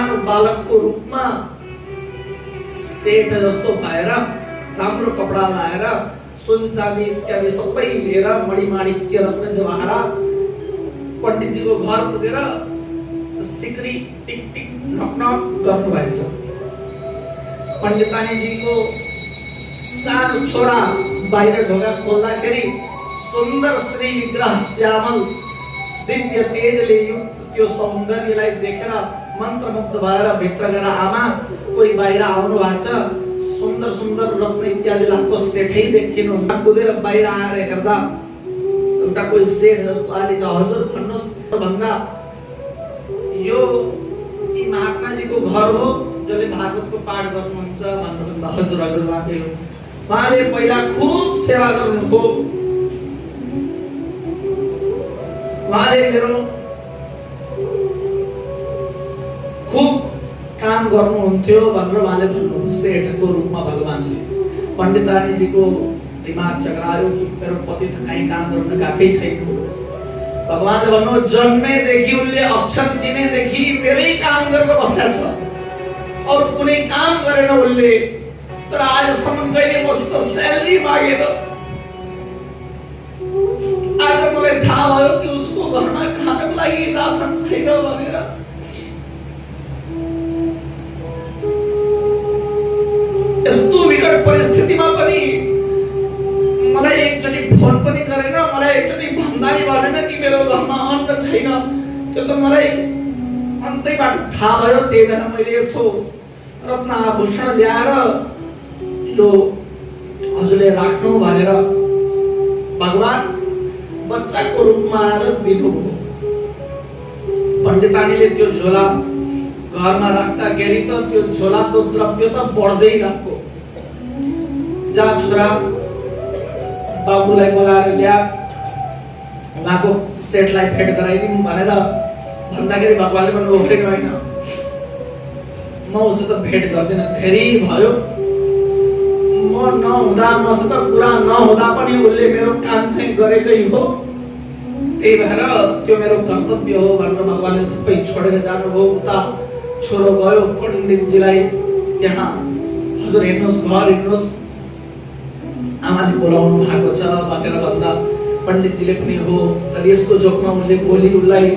सानो बालकको रूपमा सेठ जस्तो भएर राम्रो कपडा लाएर सुन चाँदी इत्यादि सबै लिएर मणिमाणिक्य रत्न जवाहरात पण्डितजीको घर पुगेर सिक्री टिक टिक नक नक गर्नु भएछ। पण्डितानीजीको सानो छोरा बाहिर ढोका खोल्दाखेरि सुन्दर श्री विग्रह श्यामल दिव्य तेजले युक्त त्यो सौन्दर्यलाई देखेर मन्त्रमुग्ध भएर भित्र गएर आमा कोही बाहिर आउनु भएको छ, सुन्दर सुन्दर रत्न इत्यादि लाको सेठै देखिनु। कुदेर बाहिर आएर हेर्दा एउटा कोही सेठ जस्तो आलिज हजुर भन्नुस् भन्दा यो ती महात्माजीको घर हो जसले भागवतको पाठ गर्नुहुन्छ भन्नुहुन्छ। हजुर हजुर उहाँकै हो। उहाँले पहिला खुब सेवा गर्नुभयो, उहाँले मेरो खुब काम गर्नुहुन्थ्यो भनेर उहाँले भन्नुभयो सेठको रूपमा भगवानले। पण्डितानीजीको दिमाग चक्रायो कि मेरो पति त कहीँ काम गर्न गएकै छैन। भगवानले भन्नु जन्मेदेखि उनले अक्षर चिनेदेखि मेरै काम गरेर बसेको छ, अरू कुनै काम गरेन उनले। तर आजसम्म कहिले मसित स्यालेरी मागेन। आज मलाई थाहा भयो कि उसको घरमा खानको लागि रासन छैन भनेर। यस्तो विकट परिस्थितिमा पनि मलाई एकचोटि फोन पनि गरेन, मलाई एकचोटि भन्दा नि भनेन कि मेरो घरमा अन्न छैन। त्यो त मलाई अन्तैबाट थाहा भयो। त्यही भएर मैले यसो रत्न आभूषण ल्याएर यो हजुरले राख्नु भनेर भगवान बच्चाको रूपमा आएर दिनुभयो। पण्डितानीले त्यो झोला घरमा राख्दाखेरि त त्यो झोलाको द्रव्य त बढ्दै गएको। जा छोरा बाबुलाई बोलाएर ल्या, उहाँको सेठलाई भेट गराइदिउँ भनेर भन्दाखेरि भगवानले भन्नुभयो होइन म उसित भेट गर्दिन, धेरै भयो। म नहुँदा मसित कुरा नहुँदा पनि उसले मेरो काम चाहिँ गरेकै हो, त्यही भएर त्यो मेरो कर्तव्य हो भनेर भगवानले सबै छोडेर जानुभयो। उता छोरो गयो पण्डितजीलाई त्यहाँ हजुर हेर्नुहोस् घर हेर्नुहोस् आमाले बोलाउनु भएको छ भनेर भन्दा पण्डितजीले पनि हो। यसको जोकमा उनले बोली उसलाई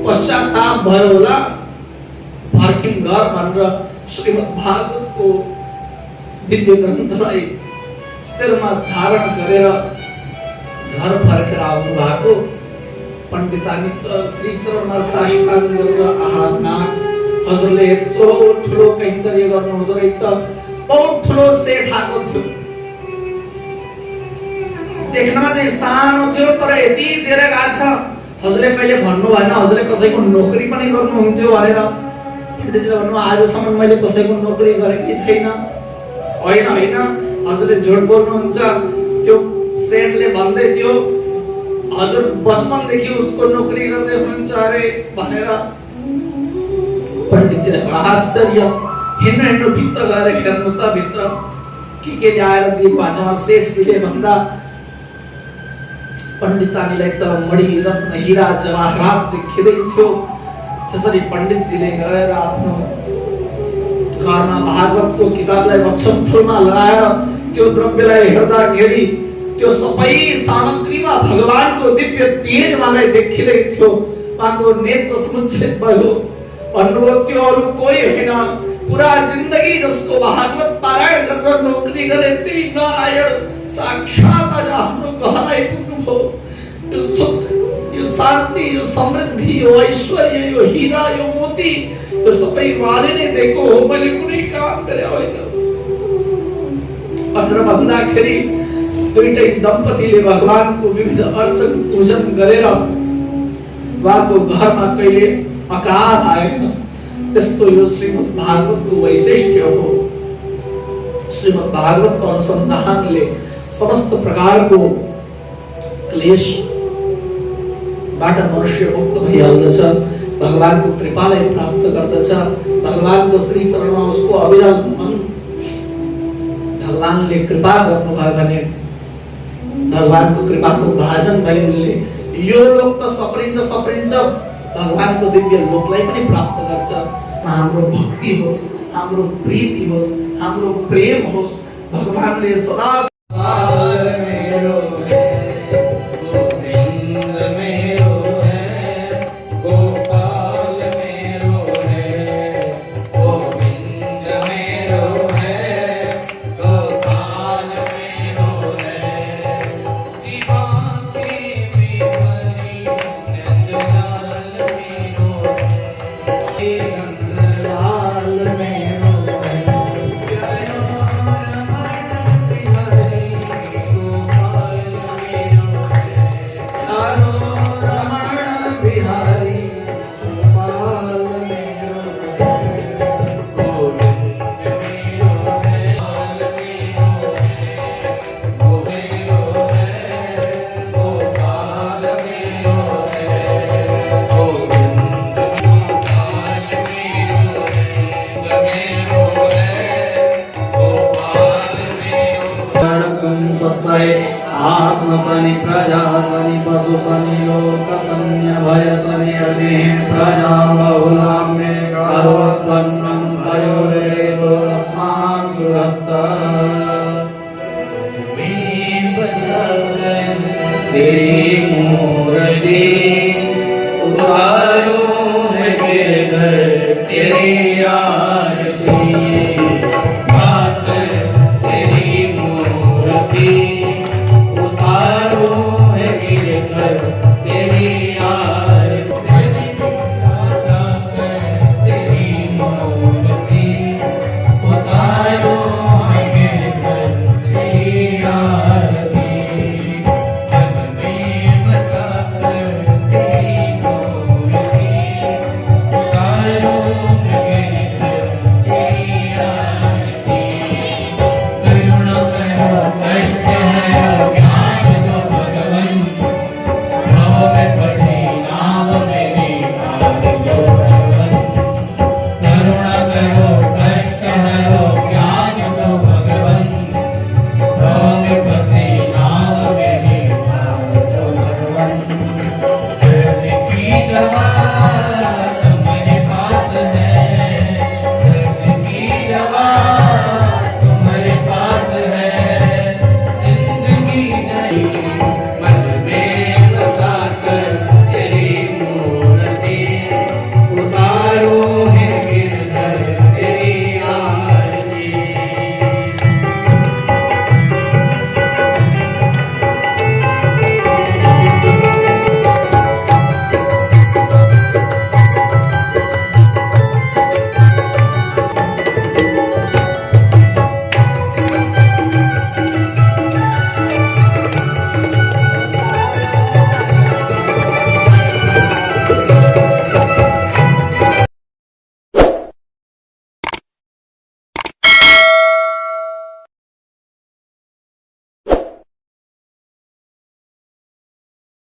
पश्चाताप भयो होला, फर्किम घर भनेर श्रीमद् भागवतको दिव्य ग्रन्थलाई शिरमा धारण गरेर घर फर्केर आउनु भएको। पण्डितानी त श्री चरणमा साष्टाङ्ग गरेर आहा नाथ हजुरले यत्रो ठुलो कैंकर्य गर्नु हुँदो रहेछ, बहुत ठुलो सेठ आएको थियो। देख्नमा चाहिँ सानो थियो तर यति धेरै गएको छ। हजुरले कहिले भन्नु भएन हजुरले कसैको नोकरी पनि गर्नुहुन्थ्यो भनेर। पण्डितजीले भन्नु आजसम्म मैले कसैको नोकरी गरेकै छैन। होइन होइन हजुरले झुट बोल्नुहुन्छ। त्यो सेठले भन्दै थियो हजुर बचपनदेखि उसको नोकरी गर्दै हुनुहुन्छ अरे भनेर। पण्डितजीले बडा आश्चर्य हिँड्नु भित्र गएर हेर्नु त भित्र के ल्याएर दिएको आजमा सेठजीले भन्दा पण्डितानीलाई त मणि रत्न हीरा जवाहरात देखिँदै थियो। जसरी पण्डितजीले गएर आफ्नो घरमा भागवतको किताबलाई वक्षस्थलमा लगाएर त्यो द्रव्यलाई हेर्दाखेरि त्यो सबै सामग्रीमा भगवानको दिव्य तेज मलाई देखिँदै थियो। उहाँको नेत्र समुच्छेद भयो। भन्नुभयो त्यो अरू कोही होइन, पुरा जिन्दगी जसको भागवत पारायण गरेर नोकरी गरे त्यही नारायण साक्षात आज हाम्रो घर आइपुग्नुभयो। यो शान्ति, यो समृद्धि, यो ऐश्वर्य, यो हीरा, यो मोती यो सबै उहाँले नै दिएको हो, मैले कुनै काम गरे होइन भनेर भन्दाखेरि दुईटै दम्पतिले भगवानको विविध अर्चन पूजन गरेर उहाँको घरमा कहिले अकाल आएन। त्यस्तो यो श्रीमद् भागवतको वैशिष्ट्य हो। श्रीमद् भागवतको अनुसन्धानले समस्त प्रकारको क्लेश बाट मनुष्य मुक्त भइहाल्दछ, भगवानको कृपालाई प्राप्त गर्दछ। भगवानको श्री चरणमा उसको अविरल मन भगवानले कृपा गर्नुभयो भने भगवानको कृपाको भाजन भई उनले यो लोक त सप्रिन्छ भगवानको दिव्य लोकलाई पनि प्राप्त गर्छ। हाम्रो भक्ति होस्, हाम्रो प्रीति होस्, हाम्रो प्रेम होस्। भगवानले सदा मेरो गोविंद मेरो है, गोपाल मेरो है, गोविंद मेरो है, गोपाल मेरो है। श्री बांके बिहारी नंदलाल मेरो है, नंदलाल मेरो है। जय रमण बिहारी गोपाल मेरो है, हरो रमण बिहारी गोपाल मेरो है। गोविंद मेरो है, गोपाल मेरो है, गोविंद है, गोपाल मेरो है, गोविंद गोपाल मेरो है, गोपाल मेरो। गणकं स्वस्ताय आत्म शनि प्रजा शनि पशु शनि लोक शनि अभय शनि अग्नि प्रजा बहुलां मे करोत्पन्नं पयोरेतस्मात् सुरक्ता में बसवन तेरी मूर्ति उतारो है मेरे घर तेरी